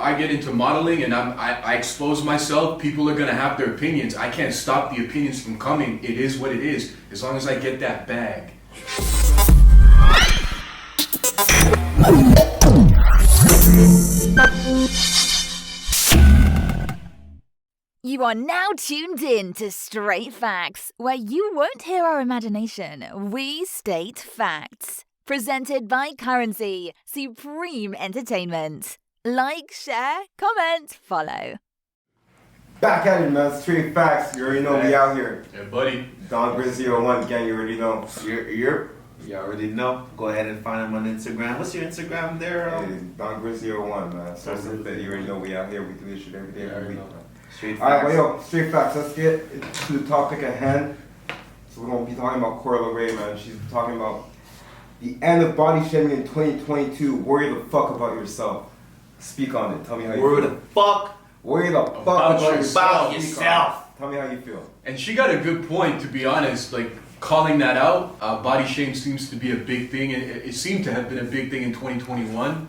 I get into modeling and I expose myself, people are gonna have their opinions. I can't stop the opinions from coming. It is what it is. As long as I get that bag. You are now tuned in to Straight Facts, where you won't hear our imagination. We state facts. Presented by Currency, Supreme Entertainment. Like, share, comment, follow. Back at it, man. Straight Facts. You already know we out here. Yeah, buddy. Don Grizz 01 gang, you already know. You already know. Go ahead and find him on Instagram. What's your Instagram there? Don Grizz 01, man. So that you already know we out here. We do this shit every day, every week. Straight Facts. Alright, well, yo, Straight Facts. Let's get to the topic at hand. So we're going to be talking about Leray, man. She's talking about the end of body shaming in 2022. Worry the fuck about yourself. Speak on it. Tell me how you feel. Worry the fuck about yourself. Tell me how you feel. And she got a good point, to be honest. Like, calling that out, body shame seems to be a big thing. And it seemed to have been a big thing in 2021,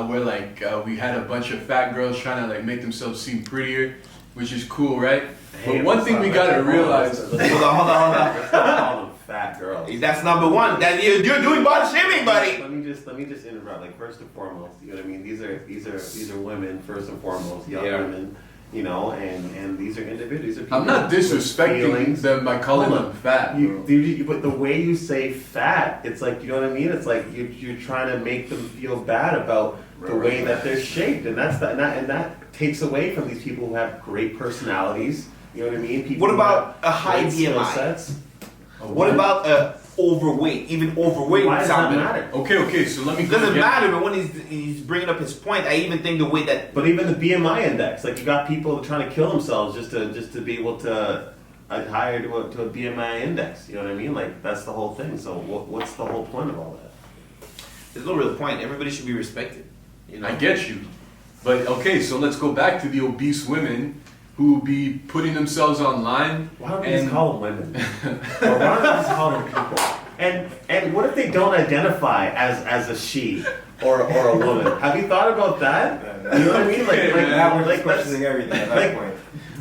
where like we had a bunch of fat girls trying to like make themselves seem prettier, which is cool, right? But one thing we gotta realize. Hold on. Let's not call them fat girls. That's number one. That you're doing body shaming, buddy. Let me just interrupt. Like, first and foremost, you know what I mean. These are women first and foremost, young women. You know, and these are individuals. These are people. I'm not disrespecting them by calling them fat. But the way you say fat, it's like, you know what I mean. It's like you're trying to make them feel bad about the way that they're shaped, and that takes away from these people who have great personalities. You know what I mean? People. What about a high BMI? What about overweight? Even overweight. Why does that matter? Okay. So let me. It doesn't matter, but when he's bringing up his point, I even think the way that. But even the BMI index, like, you got people trying to kill themselves just to be able to hire to a BMI index. You know what I mean? Like, that's the whole thing. So what's the whole point of all that? There's no real point. Everybody should be respected. You know? I get you, but okay. So let's go back to the obese women who be putting themselves online. Why don't we just call them women? Or why don't we just call them people? And what if they don't identify as a she or a woman? Have you thought about that? You know what I mean? Like questioning everything at that point.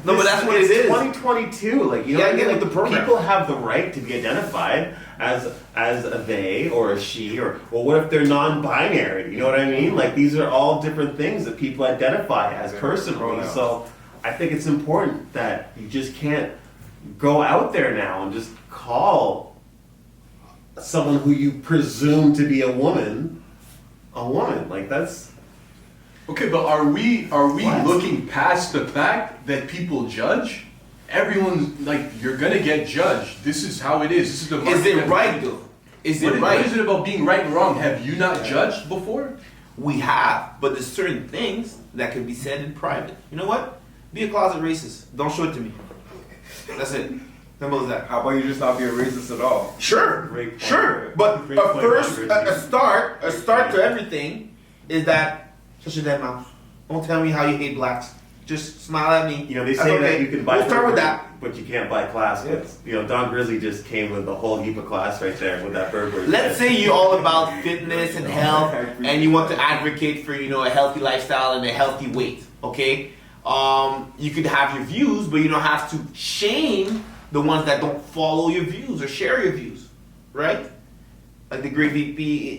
No, but that's what it is. 2022. Like, you know, get with the program. People have the right to be identified as a they or a she, or well, what if they're non-binary? You know what I mean? Like, these are all different things that people identify as personally. So I think it's important that you just can't go out there now and just call someone who you presume to be a woman. Like, that's Okay, but are we looking past the fact that people judge? Everyone's like, you're gonna get judged. This is how it is. This is the market. Is it right though? Is it right? What is it about being right and wrong? Have you not judged before? We have, but there's certain things that can be said in private. You know what? Be a closet racist. Don't show it to me. That's it. Simple as that. How about you just not be a racist at all? Sure. But a start to everything is that shut your damn mouth. Don't tell me how you hate blacks. Just smile at me. You know, they say that you can buy. We'll start with that. But you can't buy class. Yes. You know, Don Grizzly just came with a whole heap of class right there with that Burberry. Let's say you're all about fitness and health, and you want to advocate for, a healthy lifestyle and a healthy weight. Okay, you could have your views, but you don't have to shame the ones that don't follow your views or share your views, right? Like the great VP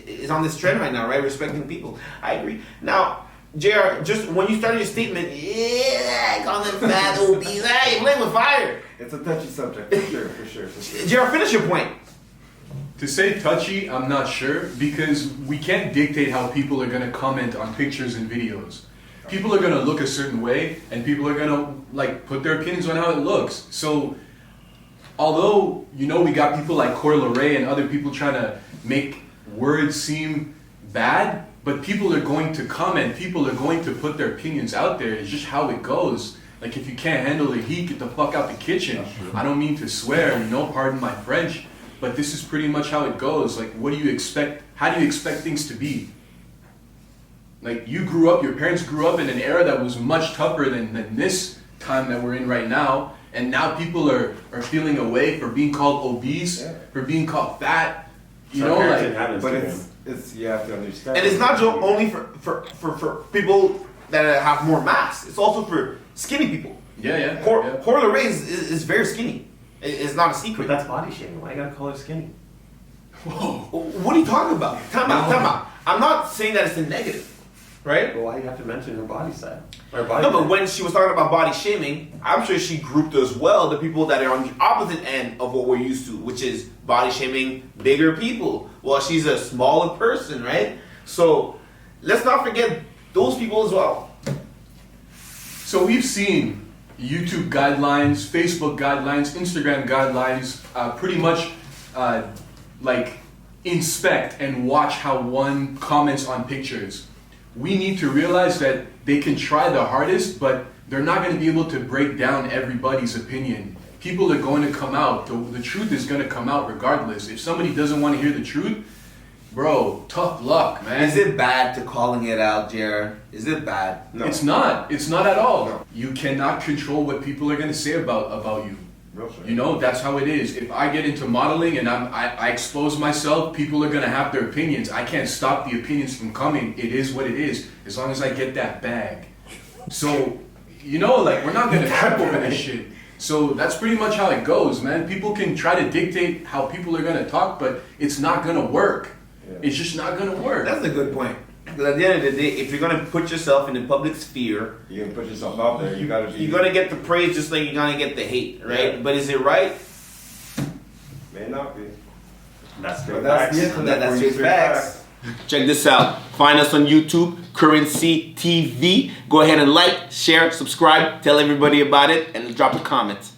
is on this trend right now, right? Respecting people. I agree. Now, JR, just when you started your statement, I call them fat, obese, you're playing with fire. It's a touchy subject, for sure. JR, finish your point. To say touchy, I'm not sure, because we can't dictate how people are going to comment on pictures and videos. People are going to look a certain way, and people are going to put their opinions on how it looks. So, although we got people like Leray and other people trying to make words seem bad, but people are going to comment. People are going to put their opinions out there. It's just how it goes. Like, if you can't handle the heat, get the fuck out the kitchen. I don't mean to swear, pardon my French, but this is pretty much how it goes. Like, what do you expect? How do you expect things to be? Like, your parents grew up in an era that was much tougher than this time that we're in right now. And now people are feeling away for being called obese, for being called fat. But it's you have to understand. And it's not only for people that have more mass. It's also for skinny people. Yeah. Cora Leray is very skinny. It's not a secret. But that's body shaming. Why you gotta call her skinny? Whoa. What are you talking about? Time out. I'm not saying that it's a negative, right? Well, why do you have to mention her body style? Or body No, but type? when she was talking about body shaming, I'm sure she grouped as well the people that are on the opposite end of what we're used to, which is body shaming bigger people. Well, she's a smaller person, right? So let's not forget those people as well. So we've seen YouTube guidelines, Facebook guidelines, Instagram guidelines, pretty much like inspect and watch how one comments on pictures. We need to realize that they can try the hardest, but they're not going to be able to break down everybody's opinion. People are going to come out. The truth is going to come out regardless. If somebody doesn't want to hear the truth, bro, tough luck, man. Is it bad to calling it out, Jared? Is it bad? No. It's not. It's not at all. No. You cannot control what people are going to say about you. Real shit. You know, that's how it is. If I get into modeling and I expose myself, people are going to have their opinions. I can't stop the opinions from coming. It is what it is, as long as I get that bag. So, you know, like, we're not going to trip over this shit. So that's pretty much how it goes, man. People can try to dictate how people are going to talk, but it's not going to work. Yeah. It's just not going to work. That's a good point. Because at the end of the day, if you're gonna put yourself in the public sphere, You can put yourself out there. You gotta be. you're gonna get the praise just like you're gonna get the hate, right? Yeah. But is it right? May not be. That's But good. that's the internet. That's for you, straight facts. Check this out. Find us on YouTube, Currency TV. Go ahead and like, share, subscribe, tell everybody about it, and drop a comment.